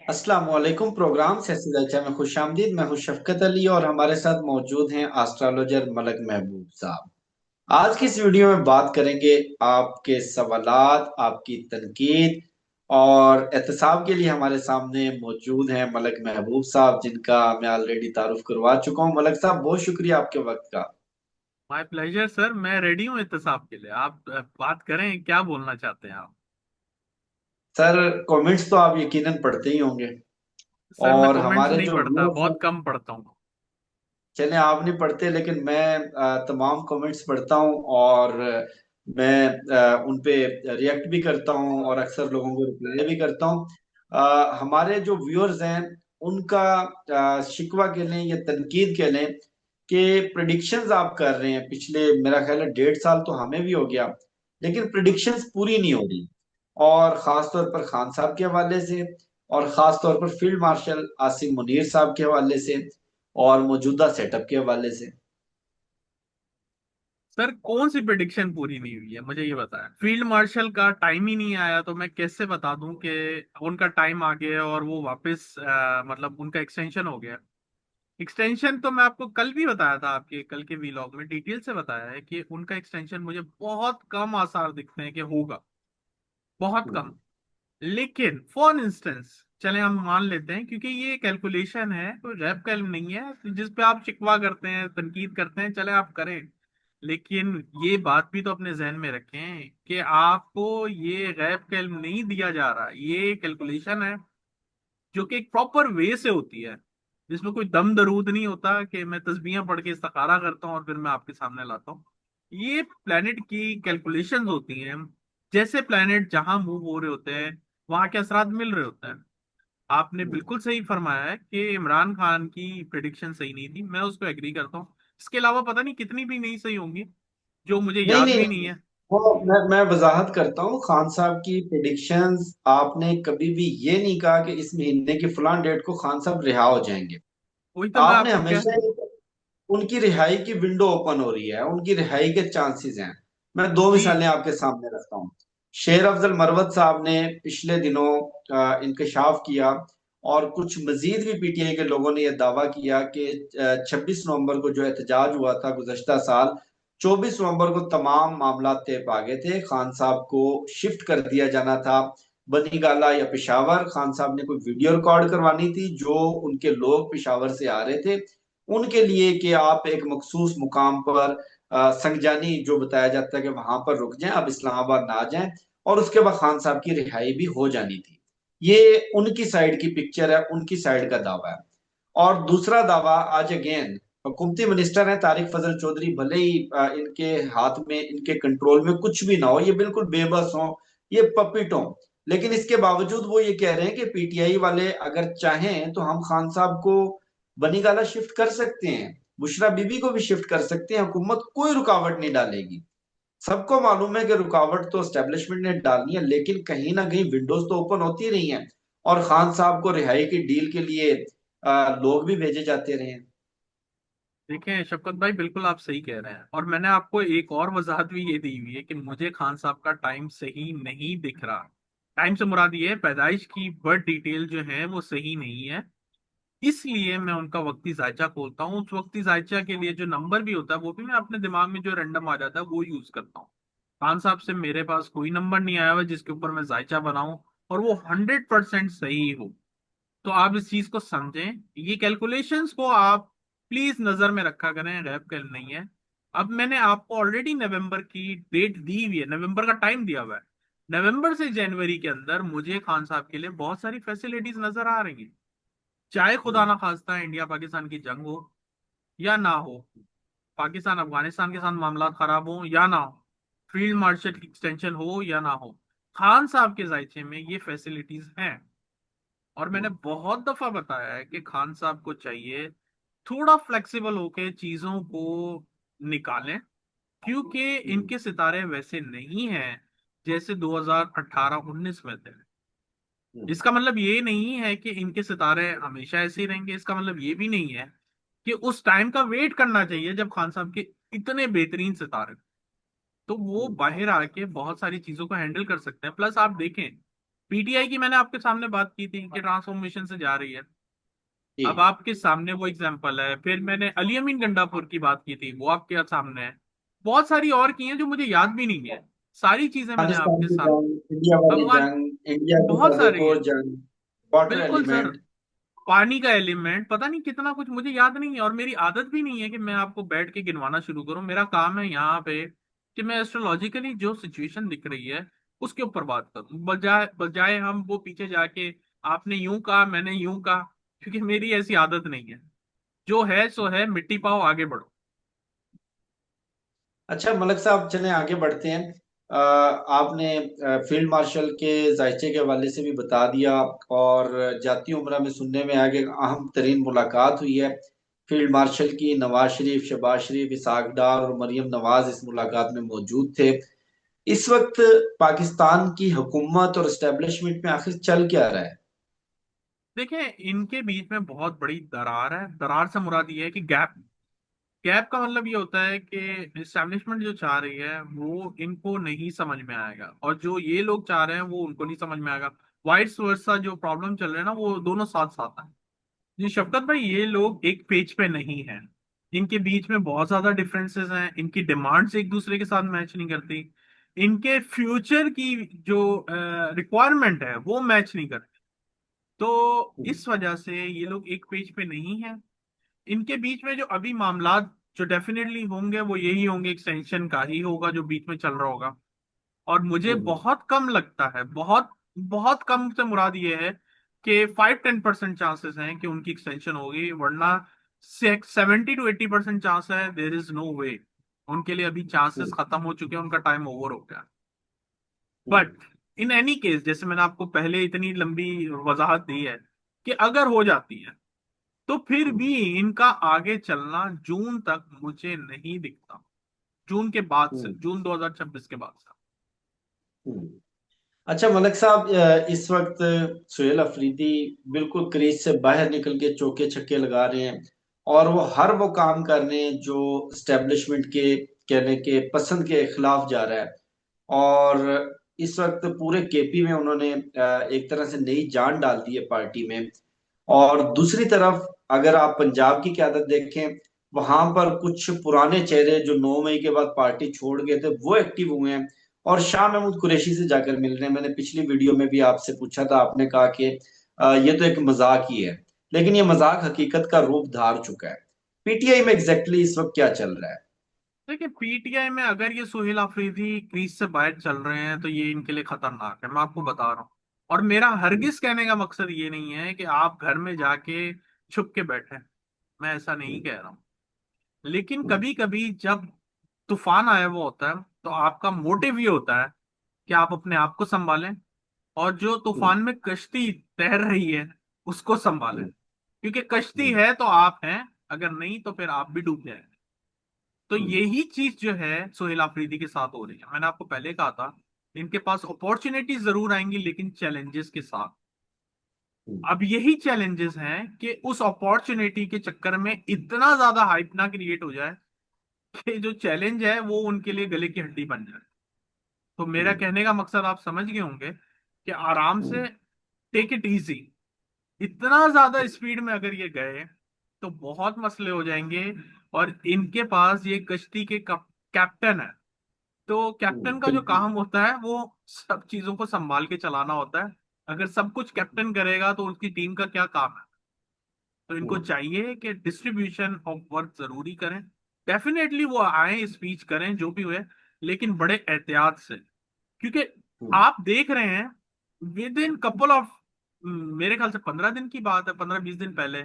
अस्सलाम वालेकुम। Programme Cecil अच्छा में खुश आमदीद। मैं हूं शफकत अली और हमारे साथ मौजूद हैं एस्ट्रोलॉजर मलक महबूब साहब। आज की इस वीडियो में बात करेंगे आपके सवालात, आपकी तनकीद और एहतसाब के लिए हमारे सामने मौजूद हैं मलक महबूब साहब, जिनका मैं ऑलरेडी तारुफ करवा चुका हूं। मलक साहब, बहुत शुक्रिया आपके वक्त का। My pleasure sir. मैं रेडी हूँ इत्तेसाफ के लिए। आप बात करें, क्या बोलना चाहते हैं आप? सर, कमेंट्स तो आप यकीनन पढ़ते ही होंगे सर मैं और कमेंट्स हमारे नहीं जो पढ़ता, व्यूअर्स हैं, बहुत कम पढ़ता हूँ। चले आप नहीं पढ़ते लेकिन मैं तमाम कमेंट्स पढ़ता हूँ और मैं उन पे रिएक्ट भी करता हूँ और अक्सर लोगों को रिप्लाई भी करता हूँ। हमारे जो व्यूअर्स हैं उनका शिकवा कह लें या तनकीद कह लें कि प्रिडिक्शंस आप कर रहे हैं पिछले, मेरा ख्याल है 1.5 साल तो हमें भी हो गया, लेकिन प्रिडिक्शंस पूरी नहीं हो रही। और खास तौर पर खान साहब के हवाले से, और खास तौर पर फील्ड मार्शल आसिम मुनीर साहब के हवाले से और मौजूदा सेटअप के हवाले से। सर कौन सी प्रिडिक्शन पूरी नहीं हुई है, मुझे ये बताएं। फील्ड मार्शल का टाइम ही नहीं आया तो मैं कैसे बता दूं कि उनका टाइम आ गया और वो वापस मतलब उनका एक्सटेंशन हो गया। एक्सटेंशन तो मैं आपको कल भी बताया था, आपके कल के वीलॉग में डिटेल से बताया है कि उनका एक्सटेंशन मुझे बहुत कम आसार दिखते हैं कि होगा, बहुत कम। लेकिन फॉर इंस्टेंस चले हम मान लेते हैं, क्योंकि ये कैलकुलेशन है, कोई रैप कैल नहीं है तो जिस पे आप शिकवा करते हैं, तनकीद करते हैं, चले आप करें। लेकिन ये बात भी तो अपने जहन में रखें कि आपको ये रैप कैल नहीं दिया जा रहा, ये कैलकुलेशन है जो कि एक प्रॉपर वे से होती है, जिसमें कोई दम दरूद नहीं होता कि मैं तस्बीहां पढ़ के इस्तिखारा करता हूँ और फिर मैं आपके सामने लाता हूँ। ये प्लेनेट की कैलकुलेशंस होती हैं। जैसे प्लेनेट जहां मूव हो रहे होते हैं, वहां के असरात मिल रहे होते हैं। आपने बिल्कुल सही फरमाया है कि इमरान खान की प्रिडिक्शन सही नहीं थी, मैं उस पर एग्री करता हूँ। इसके अलावा पता नहीं कितनी भी नहीं सही होंगी, जो मुझे नहीं याद नहीं भी नहीं नहीं, है। वो मैं वजाहत करता हूँ। खान साहब की प्रिडिक्शंस, आपने कभी भी ये नहीं कहा कि इस महीने की फलां डेट को खान साहब रिहा हो जाएंगे। वही तो मैं आपने आपको कह। हमेशा उनकी रिहाई की विंडो ओपन हो रही है, उनकी रिहाई के चांसेस हैं। मैं दो जी। मिसालें आपके सामने रखता हूँ। शेर अफजल मरवत साहब ने पिछले दिनों इंकशाफ किया और कुछ मजीद भी पीटीआई के लोगों ने यह दावा किया कि 26 नवंबर को जो एहतजाज हुआ था गुज़श्ता साल, 24 नवंबर को तमाम मामला तय पा गए थे। खान साहब को शिफ्ट कर दिया जाना था बनीगाला या पेशावर। खान साहब ने कोई वीडियो रिकॉर्ड करवानी थी जो उनके लोग पेशावर से आ रहे थे उनके लिए, कि आप एक मखसूस मुकाम पर संगजानी जो बताया जाता है कि वहां पर रुक जाएं, अब इस्लामाबाद ना जाएं। और उसके बाद खान साहब की रिहाई भी हो जानी थी। ये उनकी साइड की पिक्चर है, उनकी साइड का दावा है। और दूसरा दावा आज अगेन हुकूमती मिनिस्टर है तारिक फजल चौधरी, भले ही इनके हाथ में, इनके कंट्रोल में कुछ भी ना हो, ये बिल्कुल बेबस हो, ये पपिट हो, लेकिन इसके बावजूद वो ये कह रहे हैं कि पीटीआई वाले अगर चाहें तो हम खान साहब को बनीगाला शिफ्ट कर सकते हैं, बुशरा बीबी को भी शिफ्ट कर सकते हैं, हुकूमत कोई रुकावट नहीं डालेगी। सबको मालूम है कि रुकावट तो एस्टेब्लिशमेंट ने डालनी है, लेकिन कहीं ना कहीं विंडोज तो ओपन होती रही हैं और खान साहब को रिहाई की डील के लिए लोग भी भेजे जाते रहे हैं। देखें शफकत भाई, बिल्कुल आप सही कह रहे हैं, और मैंने आपको एक और वजाहत भी ये दी हुई है कि मुझे खान साहब का टाइम सही नहीं दिख रहा। टाइम से मुराद ये है, पैदाइश की बर्थ डिटेल जो है वो सही नहीं है। इसलिए मैं उनका वक्ती जायचा खोलता हूँ। उस वक्ती जायचा के लिए जो नंबर भी होता है वो भी मैं अपने दिमाग में जो रैंडम आ जाता है वो यूज करता हूँ। खान साहब से मेरे पास कोई नंबर नहीं आया हुआ जिसके ऊपर मैं जायचा बनाऊं और वो 100% सही हो। तो आप इस चीज को समझें, ये कैलकुलेशंस को आप प्लीज नजर में रखा करें, रैप कैल नहीं है। अब मैंने आपको ऑलरेडी नवंबर की डेट दी हुई है, नवंबर का टाइम दिया हुआ है। नवंबर से जनवरी के अंदर मुझे खान साहब के लिए बहुत सारी फैसिलिटीज नजर आ रही हैं। चाहे खुदा ना खास्ता इंडिया पाकिस्तान की जंग हो या ना हो, पाकिस्तान अफगानिस्तान के साथ मामला खराब हो या ना हो, फील्ड मार्शल की एक्सटेंशन हो या ना हो, खान साहब के जायचे में ये फैसिलिटीज हैं। और मैंने बहुत दफा बताया है कि खान साहब को चाहिए थोड़ा फ्लेक्सिबल होके चीजों को निकालें, क्योंकि इनके सितारे वैसे नहीं हैं जैसे 2018-19 में थे। इसका मतलब ये नहीं है कि इनके सितारे हमेशा ऐसे ही रहेंगे, इसका मतलब ये भी नहीं है कि उस टाइम का वेट करना चाहिए जब खान साहब के इतने बेहतरीन सितारे, तो वो बाहर आके बहुत सारी चीजों को हैंडल कर सकते हैं। प्लस आप देखें, पीटीआई की मैंने आपके सामने बात की थी कि ट्रांसफॉर्मेशन से जा रही है। जी। अब आपके सामने वो एग्जांपल है। फिर मैंने अली अमीन गंडापुर की बात की थी, वो आपके सामने है। बहुत सारी और की हैं जो मुझे याद भी नहीं है। सारी चीजें मैंने खालिस्तान आपके की सामने। जंग, इंडिया वाली अफगान, जंग, इंडिया की बहुत सारी है। फतेहपुर जंग, वाटर बिल्कुल सर। एलिमेंट। पानी का एलिमेंट, पता नहीं कितना कुछ मुझे याद नहीं है। और मेरी आदत भी नहीं है कि मैं आपको बैठ के गिनवाना शुरू करूं। मेरा काम है यहाँ पे कि मैं एस्ट्रोलॉजिकली जो सिचुएशन दिख रही है उसके ऊपर बात करूं, बजाय बजाय हम वो पीछे जाके आपने यूं कहा मैंने यूं कहा। क्योंकि मेरी ऐसी आदत नहीं है। जो है सो है, मिट्टी पाओ आगे बढ़ो। अच्छा मलक साहब, चलें आगे बढ़ते हैं। आपने फील्ड मार्शल के जायचे के हवाले से भी बता दिया, और जाती उम्रा में सुनने में आया कि अहम तरीन मुलाकात हुई है फील्ड मार्शल की। नवाज शरीफ, शहबाज शरीफ, इसहाक डार और मरियम नवाज इस मुलाकात में मौजूद थे। इस वक्त पाकिस्तान की हुकूमत और एस्टेब्लिशमेंट में आखिर चल क्या रहा है? देखिए, इनके बीच में बहुत बड़ी दरार है। दरार से मुराद ये है कि गैप। गैप का मतलब ये होता है कि एस्टेब्लिशमेंट जो चाह रही है वो इनको नहीं समझ में आएगा, और जो ये लोग चाह रहे हैं वो उनको नहीं समझ में आएगा। वाइस वर्सा जो प्रॉब्लम चल रहे हैं ना, वो दोनों साथ साथ है। जी शफकत भाई, ये लोग एक पेज पे नहीं है। इनके बीच में बहुत ज्यादा डिफरेंसेस हैं। इनकी डिमांड्स एक दूसरे के साथ मैच नहीं करती। इनके फ्यूचर की जो रिक्वायरमेंट है वो मैच नहीं करती। तो इस वजह से ये लोग एक पेज पे नहीं है। इनके बीच में जो अभी मामला जो डेफिनेटली होंगे वो यही होंगे, एक्सटेंशन का ही होगा जो बीच में चल रहा होगा। और मुझे बहुत कम लगता है, बहुत बहुत कम से मुराद ये है कि 5-10% चांसेस हैं कि उनकी एक्सटेंशन होगी, वरना 70-80% चांस है देर इज नो वे। उनके लिए अभी चांसेस खत्म हो चुके हैं, उनका टाइम ओवर हो गया। बट इन एनी केस, जैसे मैंने आपको पहले इतनी लंबी वजाहत दी है कि अगर हो जाती है तो फिर भी इनका आगे चलना जून तक मुझे नहीं दिखता। जून के बाद से, जून 2026 के बाद से। अच्छा मलक साहब, इस वक्त सुहेल अफरीदी बिल्कुल क्रीज से बाहर निकल के चौके छक्के लगा रहे हैं, और वो हर वो काम कर रहे हैं जो स्टेब्लिशमेंट के कहने के पसंद के खिलाफ जा रहा है। और इस वक्त पूरे केपी में उन्होंने एक तरह से नई जान डाल दी है पार्टी में। और दूसरी तरफ अगर आप पंजाब की क्यादत देखें, वहां पर कुछ पुराने चेहरे जो 9 मई के बाद पार्टी छोड़ गए थे वो एक्टिव हुए हैं, और शाह महमूद कुरैशी से जाकर मिल रहे हैं। मैंने पिछली वीडियो में भी आपसे पूछा था, आपने कहा कि ये तो एक मजाक ही है, लेकिन ये मजाक हकीकत का रूप धार चुका है। पीटीआई में एग्जैक्टली इस वक्त क्या चल रहा है? देखिए, पीटीआई में अगर ये सुहेल अफरीदी क्रीज से बाहर चल रहे हैं तो ये इनके लिए खतरनाक है, मैं आपको बता रहा हूँ। और मेरा हरगिज कहने का मकसद ये नहीं है कि आप घर में जाके छुप के बैठे। मैं ऐसा नहीं कह रहा हूँ। लेकिन कभी कभी जब तूफान आया हुआ होता है तो आपका मोटिव ये होता है कि आप अपने आप को संभालें, और जो तूफान में कश्ती तैर रही है उसको संभालें। क्योंकि कश्ती है तो आप हैं, अगर नहीं तो फिर आप भी डूब जाएंगे। तो यही चीज जो है सोहेल अफरीदी के साथ हो रही है। मैंने आपको पहले कहा था, इनके पास अपॉर्चुनिटीज जरूर आएंगी लेकिन चैलेंजेस के साथ। अब यही चैलेंजेस हैं कि उस अपॉर्चुनिटी के चक्कर में इतना ज्यादा हाइप ना क्रिएट हो जाए कि जो चैलेंज है वो उनके लिए गले की हड्डी बन जाए। तो मेरा कहने का मकसद आप समझ गए होंगे कि आराम से टेक इट इजी। इतना ज्यादा स्पीड में अगर ये गए तो बहुत मसले हो जाएंगे। और इनके पास ये कश्ती के कैप्टन है। तो कैप्टन का जो काम होता है वो सब चीजों को संभाल के चलाना होता है। अगर सब कुछ कैप्टन करेगा तो उसकी टीम का क्या काम है। तो इनको चाहिए कि डिस्ट्रीब्यूशन ऑफ वर्क जरूरी करें। डेफिनेटली वो आए, स्पीच करें, जो भी हुए, लेकिन बड़े एहतियात से। क्योंकि आप देख रहे हैं विद इन कपल ऑफ, मेरे ख्याल से 15 दिन की बात है, 15-20 दिन पहले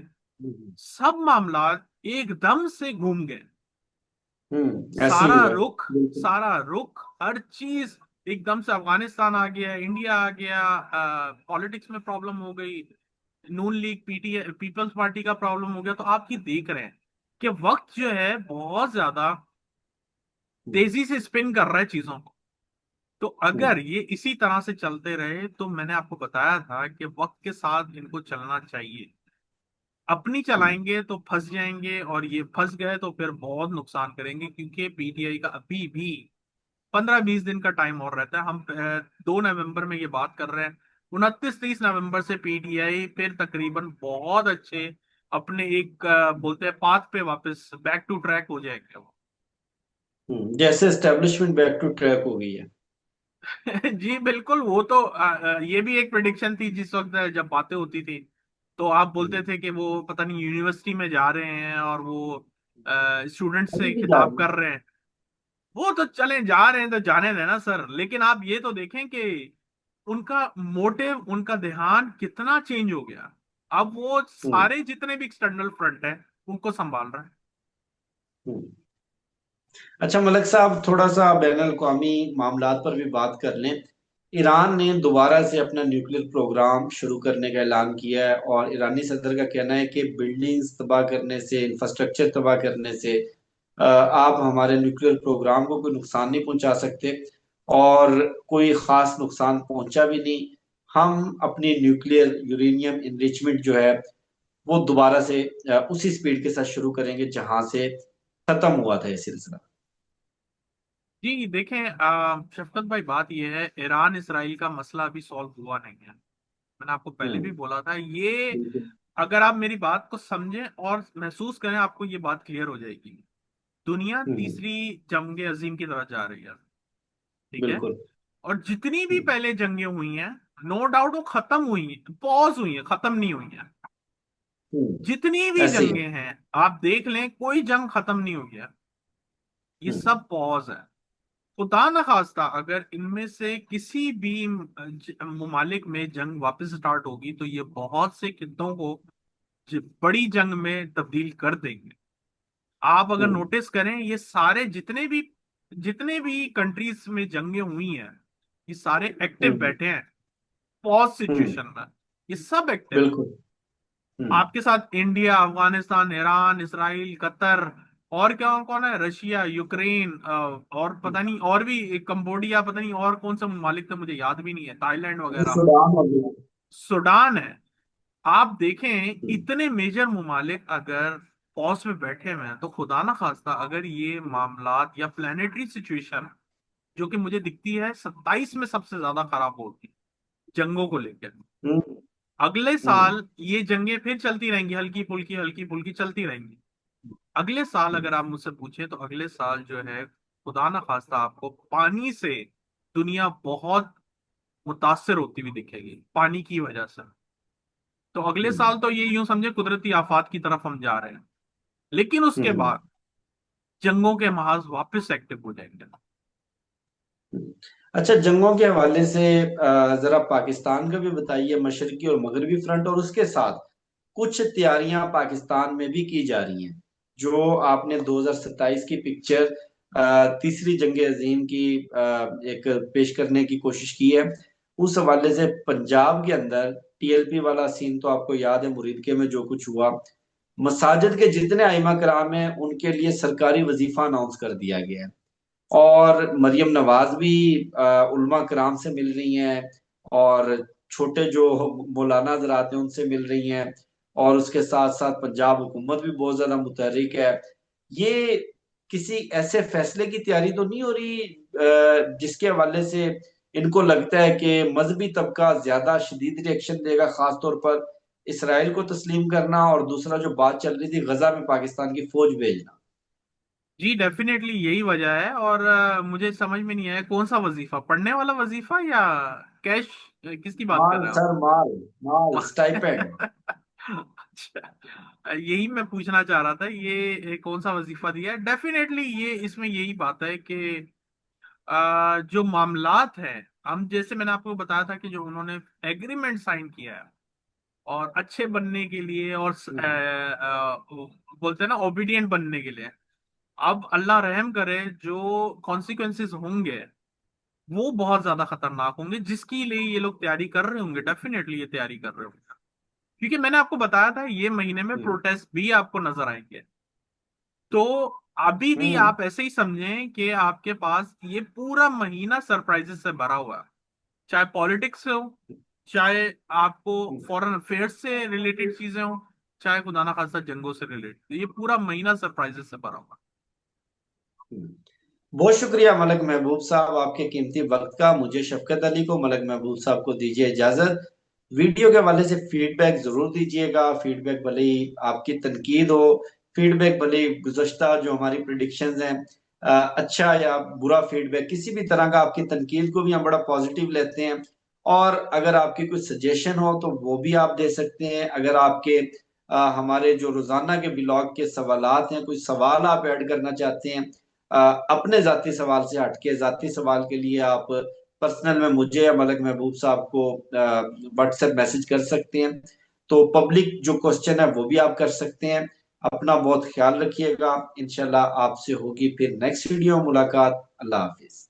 सब मामला एकदम से घूम गए। ऐसे ही सारा हुआ है। रुख, बिल्कुल। सारा रुख, हर चीज एकदम से अफगानिस्तान आ गया, इंडिया आ गया, पॉलिटिक्स में प्रॉब्लम हो गई, नून लीग पीटी पीपल्स पार्टी का प्रॉब्लम हो गया। तो आप ये देख रहे हैं कि वक्त जो है बहुत ज्यादा तेजी से स्पिन कर रहा है चीजों को। तो अगर ये इसी तरह से चलते रहे तो मैंने आपको बताया था कि वक्त के साथ इनको चलना चाहिए। अपनी चलाएंगे तो फंस जाएंगे, और ये फंस गए तो फिर बहुत नुकसान करेंगे। क्योंकि पीटीआई का अभी भी 15-20 दिन का टाइम और रहता है। हम 2 नवंबर में ये बात कर रहे हैं। 29-30 नवंबर से पीटीआई फिर तकरीबन बहुत अच्छे अपने एक बोलते हैं पाथ पे वापस बैक टू ट्रैक हो जाएंगे वो। जैसे एस्टेब्लिशमेंट बैक टू ट्रैक हो गई है। जी बिल्कुल, वो तो ये भी एक प्रिडिक्शन थी जिस वक्त जब बातें होती थी, तो आप बोलते हम्म, थे कि वो पता नहीं यूनिवर्सिटी में जा रहे हैं और वो स्टूडेंट अभी से भी जा खिताब रही कर रहे हैं। वो तो चले जा रहे हैं तो जाने देना सर, लेकिन आप ये तो देखें कि उनका मोटिव, उनका ध्यान कितना चेंज हो गया। अब वो है। सारे जितने भी एक्सटर्नल फ्रंट है उनको संभाल रहा है। हम्म। अच्छा मलक साहब, थोड़ा सा बैन अवी मामलात पर भी बात कर लें। ईरान ने दोबारा से अपना न्यूक्लियर प्रोग्राम शुरू करने का ऐलान किया है, और ईरानी सदर का कहना है कि बिल्डिंग्स तबाह करने से, इंफ्रास्ट्रक्चर तबाह करने से आप हमारे न्यूक्लियर प्रोग्राम को कोई नुकसान नहीं पहुंचा सकते। और कोई खास नुकसान पहुंचा भी नहीं। हम अपनी न्यूक्लियर यूरेनियम इनरिचमेंट जो है वो दोबारा से उसी स्पीड के साथ शुरू करेंगे जहां से खत्म हुआ था ये सिलसिला। जी देखें शफकत भाई, बात यह है ईरान इसराइल का मसला अभी सॉल्व हुआ नहीं है। मैंने आपको पहले भी हम्म। बोला था ये। बिल्कुल। अगर आप मेरी बात को समझें और महसूस करें आपको ये बात क्लियर हो जाएगी। दुनिया हम्म। तीसरी जंग अजीम की तरफ जा रही है, ठीक है। बिल्कुल। और जितनी भी हम्म। पहले जंगें हुई हैं, नो डाउट वो खत्म हुई हैं, पॉज हुई हैं, खत्म नहीं हुई हैं। जितनी भी ऐसे ही है। जंगें हैं आप देख लें, कोई जंग खत्म नहीं हुई है, ये हम्म। सब पॉज है। खुदा न खास्ता अगर इनमें से किसी भी ममालिक में जंग वापस स्टार्ट होगी तो ये बहुत से खित्तों को बड़ी जंग में तब्दील कर देंगे। आप अगर हम्म। नोटिस करें, ये सारे जितने भी कंट्रीज में जंगें हुई हैं, ये सारे एक्टिव हम्म। बैठे हैं पॉज हम्म। सिचुएशन में। ये सब एक्टिव है। बिल्कुल। हम्म। आपके साथ India, Afghanistan, Iran, Israel, Qatar, और क्या कौन कौन है, रशिया, यूक्रेन, और पता नहीं और भी कंबोडिया, पता नहीं और कौन सा ममालिक था मुझे याद भी नहीं है, थाईलैंड वगैरह, सूडान हो गया। सूडान है। आप देखें हम्म। इतने मेजर ममालिक अगर पॉज में बैठे हुए हैं, तो खुदा ना खास्ता अगर ये मामलात या प्लानिटरी सिचुएशन जो कि मुझे दिखती है 27 में सबसे ज्यादा खराब होगी जंगों को लेकर, हम्म। अगले हम्म। साल ये जंगें फिर चलती रहेंगी, हल्की फुल्की चलती रहेंगी। अगले साल हम्म। अगर आप मुझसे पूछें तो अगले साल जो है खुदा ना खास्ता आपको पानी से दुनिया बहुत मुतासर होती हुई दिखेगी पानी की वजह से। तो अगले हम्म। साल तो ये यूं समझे कुदरती आफात की तरफ हम जा रहे हैं, लेकिन उसके हम्म। बाद जंगों के महाज वापस एक्टिव हो जाएंगे। हम्म। अच्छा, जंगों के हवाले से जरा पाकिस्तान का भी बताइए, मशरकी और मगरबी फ्रंट, और उसके साथ कुछ तैयारियां पाकिस्तान में भी की जा रही हैं। जो आपने 2027 की पिक्चर तीसरी जंग अजीम की एक पेश करने की कोशिश की है, उस हवाले से पंजाब के अंदर टीएलपी वाला सीन तो आपको याद है, मुरीदके में जो कुछ हुआ। मसाजिद के जितने आइमा कराम हैं उनके लिए सरकारी वजीफा अनाउंस कर दिया गया है। और मरियम नवाज भी उलमा कराम से मिल रही हैं, और छोटे जो मौलाना हजरात हैं उनसे मिल रही हैं। और उसके साथ साथ पंजाब हुकूमत भी बहुत ज्यादा मुतहरिक है। ये किसी ऐसे फैसले की तैयारी तो नहीं हो रही जिसके हवाले से इनको लगता है कि मजहबी तबका ज्यादा शदीद रिएक्शन देगा, खासतौर पर इसराइल को तस्लीम करना, और दूसरा जो बात चल रही थी गजा में पाकिस्तान की फौज भेजना। जी डेफिनेटली यही वजह है। और मुझे समझ में नहीं आया कौन सा वजीफा, पढ़ने वाला वजीफा या कैश, किसकी बात कर माल रहे हो सर, माल, माल स्टाइपेंड। आप? अच्छा, यही मैं पूछना चाह रहा था, ये कौन सा वजीफा दिया है। डेफिनेटली ये इसमें यही बात है कि जो मामलात हैं, हम जैसे मैंने आपको बताया था कि जो उन्होंने एग्रीमेंट साइन किया है और अच्छे बनने के लिए और बोलते हैं ना ओबीडियंट बनने के लिए, अब अल्लाह रहम करे जो कॉन्सिक्वेंसेस होंगे वो बहुत ज्यादा खतरनाक होंगे, जिसके लिए ये लोग तैयारी कर रहे होंगे। डेफिनेटली ये तैयारी कर रहे होंगे, क्योंकि मैंने आपको बताया था ये महीने में हम्म। प्रोटेस्ट भी आपको नजर आएंगे। तो अभी भी हम्म। आप ऐसे ही समझें कि आपके पास ये पूरा महीना सरप्राइजेस से भरा हुआ है, चाहे पॉलिटिक्स से हो, चाहे आपको फॉरेन अफेयर्स से रिलेटेड चीजें हो, चाहे खुदा ना खास्ता जंगों से रिलेटेड, ये पूरा महीना सरप्राइजेस से भरा हुआ है। हम्म। बहुत शुक्रिया मलक महबूब साहब आपके कीमती वक्त का। मुझे शफकत अली को, मलक महबूब साहब को दीजिए इजाजत। वीडियो के हवाले से फीडबैक जरूर दीजिएगा। फीडबैक भले ही आपकी तनकीद हो, फीडबैक भले ही गुज़श्ता जो हमारी प्रिडिक्शंस हैं, अच्छा या बुरा फीडबैक, किसी भी तरह का आपकी तनकीद को भी हम बड़ा पॉजिटिव लेते हैं। और अगर आपकी कुछ सजेशन हो तो वो भी आप दे सकते हैं। अगर आपके हमारे जो रोजाना के ब्लॉग के सवालात हैं, कुछ सवाल आप ऐड करना चाहते हैं अपने जाती सवाल से हटके, जाती सवाल के लिए आप पर्सनल में मुझे या मलक महबूब साहब को व्हाट्सएप मैसेज कर सकते हैं। तो पब्लिक जो क्वेश्चन है वो भी आप कर सकते हैं। अपना बहुत ख्याल रखिएगा। इंशाल्लाह आपसे होगी फिर नेक्स्ट वीडियो मुलाकात। अल्लाह हाफिज।